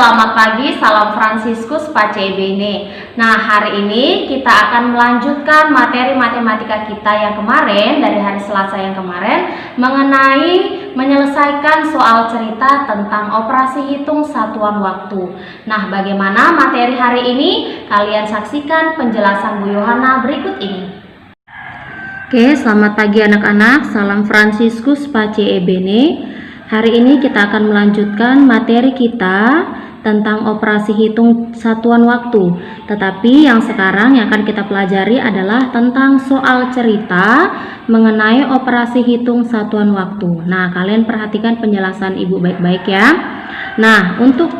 selamat pagi, salam Fransiskus Pace Bene. Nah, hari ini kita akan melanjutkan materi matematika kita yang kemarin, dari hari Selasa yang kemarin, mengenai menyelesaikan soal cerita tentang operasi hitung satuan waktu. Nah, bagaimana materi hari ini? Kalian saksikan penjelasan Bu Yohana berikut ini. Oke, selamat pagi anak-anak, salam Fransiskus Pace Bene. Hari ini kita akan melanjutkan materi kita tentang operasi hitung satuan waktu. Tetapi yang sekarang yang akan kita pelajari adalah tentang soal cerita mengenai operasi hitung satuan waktu. Nah, kalian perhatikan penjelasan Ibu baik-baik ya. Nah, untuk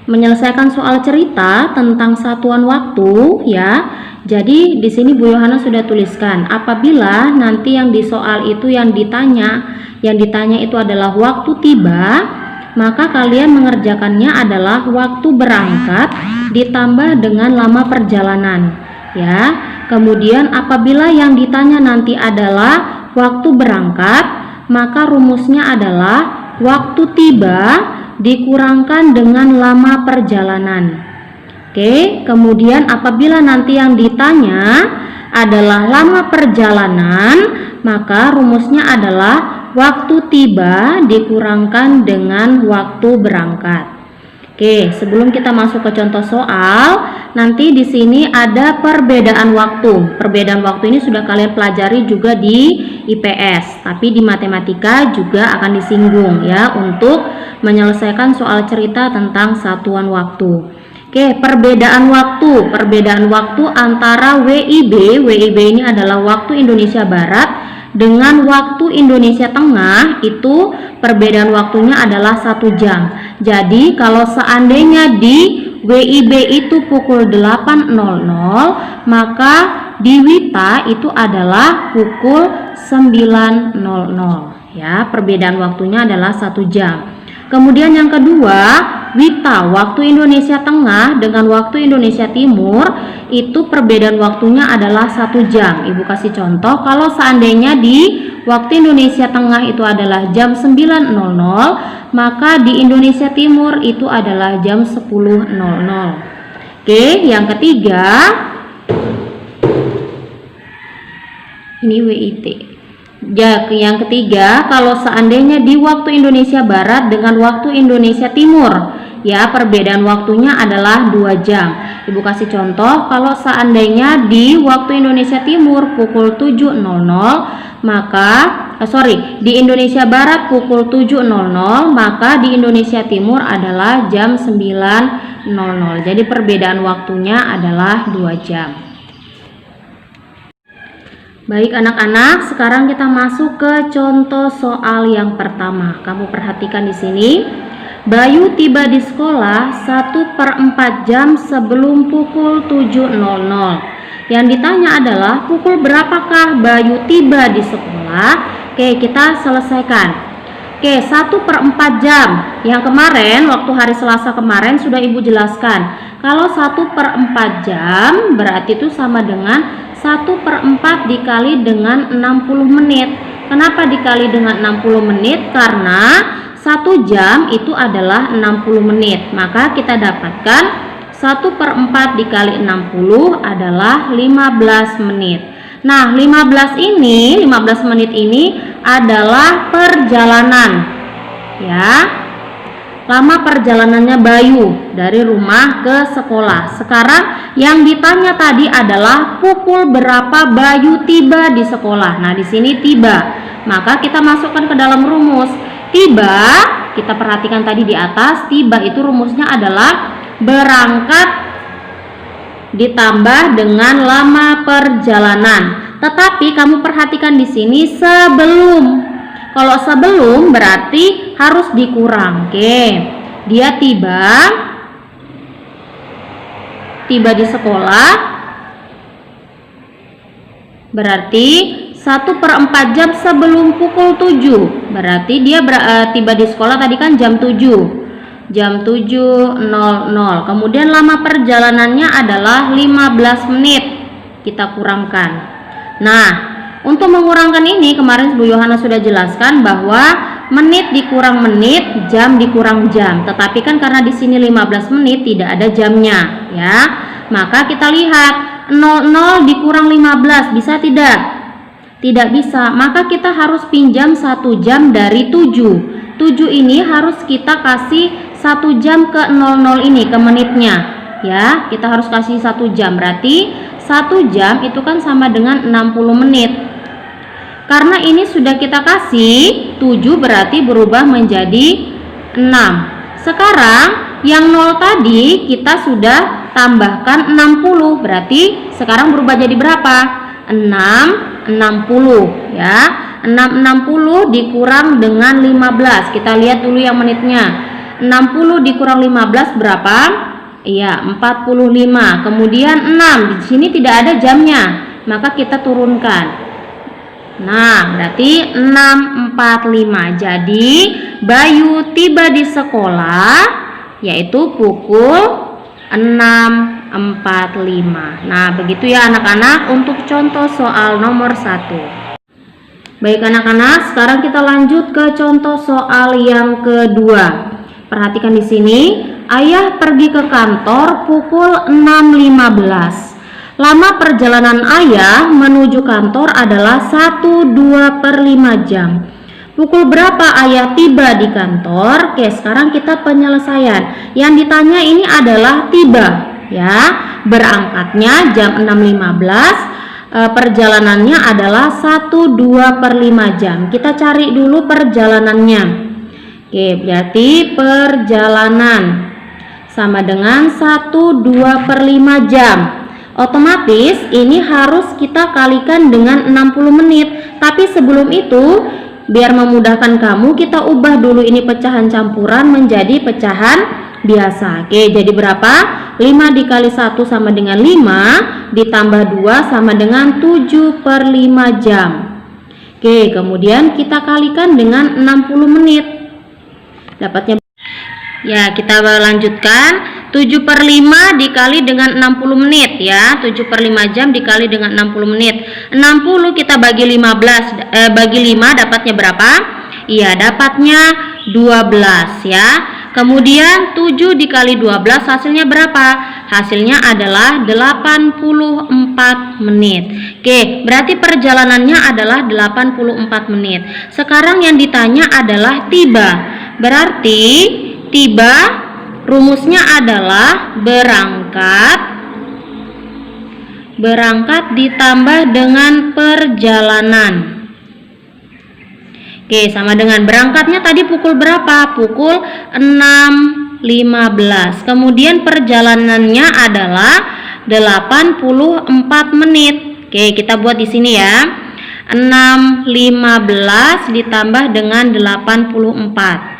menyelesaikan soal cerita tentang satuan waktu ya. Jadi di sini Bu Yohana sudah tuliskan, apabila nanti yang di soal itu yang ditanya itu adalah waktu tiba, maka kalian mengerjakannya adalah waktu berangkat ditambah dengan lama perjalanan ya. Kemudian apabila yang ditanya nanti adalah waktu berangkat, maka rumusnya adalah waktu tiba dikurangkan dengan lama perjalanan. Oke, kemudian apabila nanti yang ditanya adalah lama perjalanan, maka rumusnya adalah waktu tiba dikurangkan dengan waktu berangkat. Oke, sebelum kita masuk ke contoh soal, nanti di sini ada perbedaan waktu. Perbedaan waktu ini sudah kalian pelajari juga di IPS, tapi di matematika juga akan disinggung ya untuk menyelesaikan soal cerita tentang satuan waktu. Oke, perbedaan waktu antara WIB ini adalah waktu Indonesia Barat dengan waktu Indonesia Tengah, itu perbedaan waktunya adalah 1 jam. Jadi kalau seandainya di WIB itu pukul 8.00, maka di WITA itu adalah pukul 9.00 ya, perbedaan waktunya adalah 1 jam. Kemudian yang kedua, WITA, waktu Indonesia Tengah dengan waktu Indonesia Timur, itu perbedaan waktunya adalah 1 jam. Ibu kasih contoh, kalau seandainya di waktu Indonesia Tengah itu adalah jam 9.00, maka di Indonesia Timur itu adalah jam 10.00. Oke, yang ketiga, ini WIT. Yang ketiga, kalau seandainya di waktu Indonesia Barat dengan waktu Indonesia Timur, ya perbedaan waktunya adalah 2 jam. Ibu kasih contoh, kalau seandainya di waktu Indonesia Timur pukul 7.00, maka di Indonesia Barat pukul 7.00, maka di Indonesia Timur adalah jam 9.00. Jadi perbedaan waktunya adalah 2 jam. Baik anak-anak, sekarang kita masuk ke contoh soal yang pertama. Kamu perhatikan di sini. Bayu tiba di sekolah 1/4 jam sebelum pukul 7.00. Yang ditanya adalah pukul berapakah Bayu tiba di sekolah? Oke, kita selesaikan. Oke, 1/4 jam. Yang kemarin, waktu hari Selasa kemarin sudah Ibu jelaskan. Kalau 1/4 jam berarti itu sama dengan 1/4 dikali dengan 60 menit. Kenapa dikali dengan 60 menit? Karena 1 jam itu adalah 60 menit. Maka kita dapatkan 1/4 dikali 60 adalah 15 menit. Nah, 15 menit ini adalah perjalanan. Ya. Lama perjalanannya Bayu dari rumah ke sekolah. Sekarang yang ditanya tadi adalah pukul berapa Bayu tiba di sekolah. Nah, di sini tiba. Maka kita masukkan ke dalam rumus. Tiba, kita perhatikan tadi di atas, tiba itu rumusnya adalah berangkat ditambah dengan lama perjalanan. Tetapi kamu perhatikan di sini sebelum. Kalau sebelum berarti harus dikurang. Oke, dia tiba di sekolah berarti 1/4 jam sebelum pukul 7. Berarti dia tiba di sekolah tadi kan jam 7. Jam 7.00. Kemudian lama perjalanannya adalah 15 menit. Kita kurangkan. Nah, untuk mengurangkan ini kemarin Bu Yohana sudah jelaskan bahwa menit dikurang menit, jam dikurang jam. Tetapi kan karena di sini 15 menit tidak ada jamnya, ya. Maka kita lihat 00 dikurang 15 bisa tidak? Tidak bisa. Maka kita harus pinjam 1 jam dari 7. 7 ini harus kita kasih 1 jam ke 00 ini, ke menitnya, ya. Kita harus kasih 1 jam. Berarti 1 jam itu kan sama dengan 60 menit. Karena ini sudah kita kasih 7 berarti berubah menjadi 6. Sekarang yang 0 tadi kita sudah tambahkan 60. Berarti sekarang berubah jadi berapa? 6,60 ya. 6,60 dikurang dengan 15. Kita lihat dulu yang menitnya. 60 dikurang 15 berapa? Iya, 45. Kemudian 6. Di sini tidak ada jamnya. Maka kita turunkan. Nah, berarti 6.45. Jadi, Bayu tiba di sekolah yaitu pukul 6.45. Nah, begitu ya anak-anak untuk contoh soal nomor 1. Baik anak-anak, sekarang kita lanjut ke contoh soal yang kedua. Perhatikan di sini, ayah pergi ke kantor pukul 6.15. Lama perjalanan ayah menuju kantor adalah 1,2/5 jam. Pukul berapa ayah tiba di kantor? Oke, sekarang kita penyelesaian. Yang ditanya ini adalah tiba, ya. Berangkatnya jam 6.15, perjalanannya adalah 1,2/5 jam. Kita cari dulu perjalanannya. Oke, berarti perjalanan sama dengan 1,2/5 jam. Otomatis ini harus kita kalikan dengan 60 menit. Tapi sebelum itu, biar memudahkan kamu, kita ubah dulu ini pecahan campuran menjadi pecahan biasa. Oke, jadi berapa? 5 dikali 1 sama dengan 5, ditambah 2 sama dengan 7/5 jam. Oke, kemudian kita kalikan dengan 60 menit. Dapatnya, ya, kita lanjutkan. 7/5 dikali dengan 60 menit ya. 7/5 jam dikali dengan 60 menit. 60 kita bagi 5 dapatnya berapa? Iya, dapatnya 12 ya. Kemudian 7 dikali 12 hasilnya berapa? Hasilnya adalah 84 menit. Oke, berarti perjalanannya adalah 84 menit. Sekarang yang ditanya adalah tiba. Berarti tiba rumusnya adalah berangkat ditambah dengan perjalanan. Oke, sama dengan berangkatnya tadi pukul berapa? Pukul 6.15. Kemudian perjalanannya adalah 84 menit. Oke, kita buat di sini ya. 6.15 ditambah dengan 84.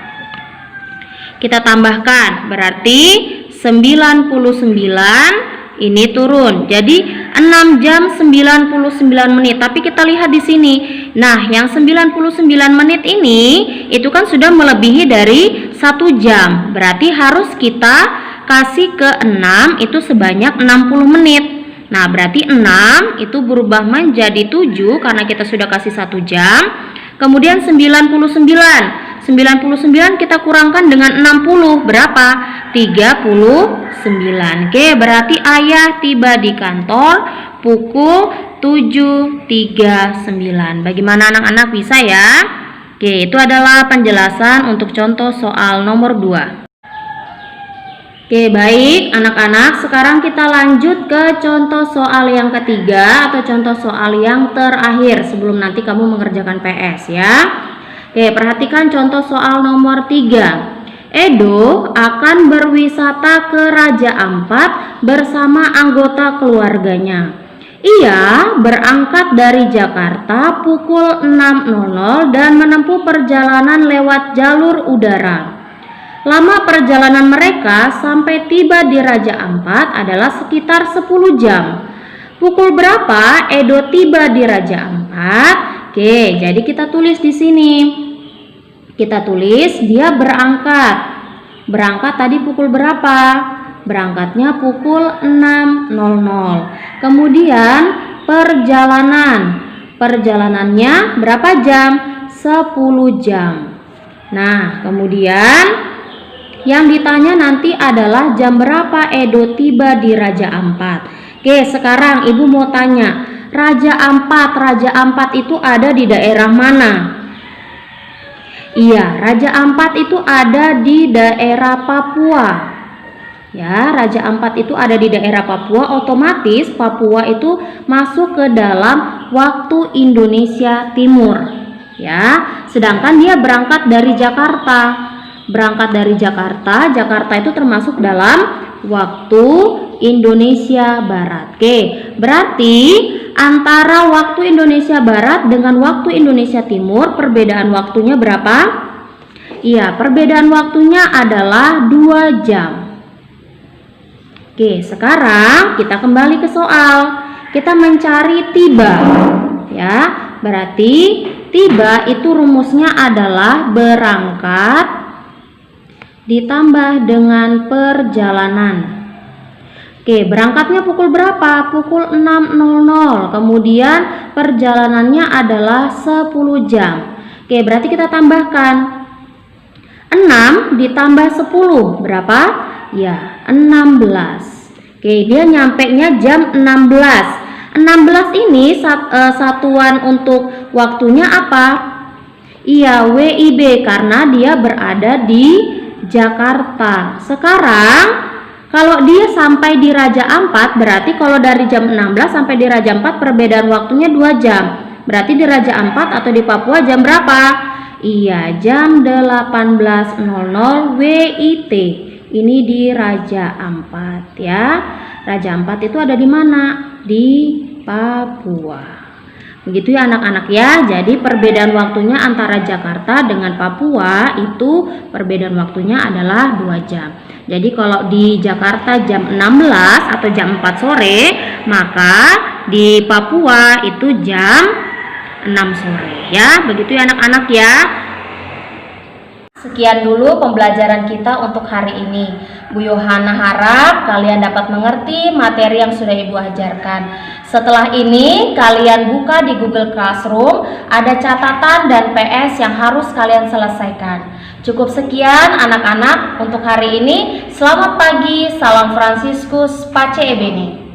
Kita tambahkan, berarti 99 ini turun. Jadi 6 jam 99 menit. Tapi kita lihat di sini. Nah, yang 99 menit ini itu kan sudah melebihi dari 1 jam. Berarti harus kita kasih ke 6 itu sebanyak 60 menit. Nah, berarti 6 itu berubah menjadi 7 karena kita sudah kasih 1 jam. Kemudian 99 kita kurangkan dengan 60 berapa? 39. Oke, berarti ayah tiba di kantor pukul 7.39. Bagaimana anak-anak, bisa ya? Oke, itu adalah penjelasan untuk contoh soal nomor 2. Oke, baik anak-anak, sekarang kita lanjut ke contoh soal yang ketiga atau contoh soal yang terakhir sebelum nanti kamu mengerjakan PS ya. Oke, perhatikan contoh soal nomor 3. Edo akan berwisata ke Raja Ampat bersama anggota keluarganya. Ia berangkat dari Jakarta pukul 6.00 dan menempuh perjalanan lewat jalur udara. Lama perjalanan mereka sampai tiba di Raja Ampat adalah sekitar 10 jam. Pukul berapa Edo tiba di Raja Ampat? Oke, jadi kita tulis di sini. Kita tulis dia berangkat. Berangkat tadi pukul berapa? Berangkatnya pukul 6.00. Kemudian perjalanan. Perjalanannya berapa jam? 10 jam. Nah, kemudian yang ditanya nanti adalah jam berapa Edo tiba di Raja Ampat. Oke, sekarang Ibu mau tanya, Raja Ampat itu ada di daerah mana? Iya, Raja Ampat itu ada di daerah Papua. Ya, Raja Ampat itu ada di daerah Papua, otomatis Papua itu masuk ke dalam waktu Indonesia Timur. Ya, sedangkan dia berangkat dari Jakarta. Jakarta itu termasuk dalam waktu Indonesia Barat. Oke, berarti antara waktu Indonesia Barat dengan waktu Indonesia Timur perbedaan waktunya berapa? Iya, perbedaan waktunya adalah 2 jam. Oke, sekarang kita kembali ke soal. Kita mencari tiba. Ya, berarti tiba itu rumusnya adalah berangkat ditambah dengan perjalanan. Oke, berangkatnya pukul berapa? Pukul 6.00. Kemudian perjalanannya adalah 10 jam. Oke, berarti kita tambahkan 6 ditambah 10 berapa? Ya, 16. Oke, dia nyampenya jam 16. 16 ini satuan untuk waktunya apa? Iya, WIB, karena dia berada di Jakarta. Sekarang kalau dia sampai di Raja Ampat, berarti kalau dari jam 16 sampai di Raja Ampat perbedaan waktunya 2 jam. Berarti di Raja Ampat atau di Papua jam berapa? Iya, jam 18.00 WIT. Ini di Raja Ampat ya. Raja Ampat itu ada di mana? Di Papua. Begitu ya anak-anak ya. Jadi perbedaan waktunya antara Jakarta dengan Papua itu perbedaan waktunya adalah 2 jam. Jadi kalau di Jakarta jam 16 atau jam 4 sore, maka di Papua itu jam 6 sore ya. Begitu ya anak-anak ya. Sekian dulu pembelajaran kita untuk hari ini. Bu Yohana harap kalian dapat mengerti materi yang sudah Ibu ajarkan. Setelah ini kalian buka di Google Classroom, ada catatan dan PS yang harus kalian selesaikan. Cukup sekian anak-anak untuk hari ini. Selamat pagi, salam Fransiskus Pace Ebene.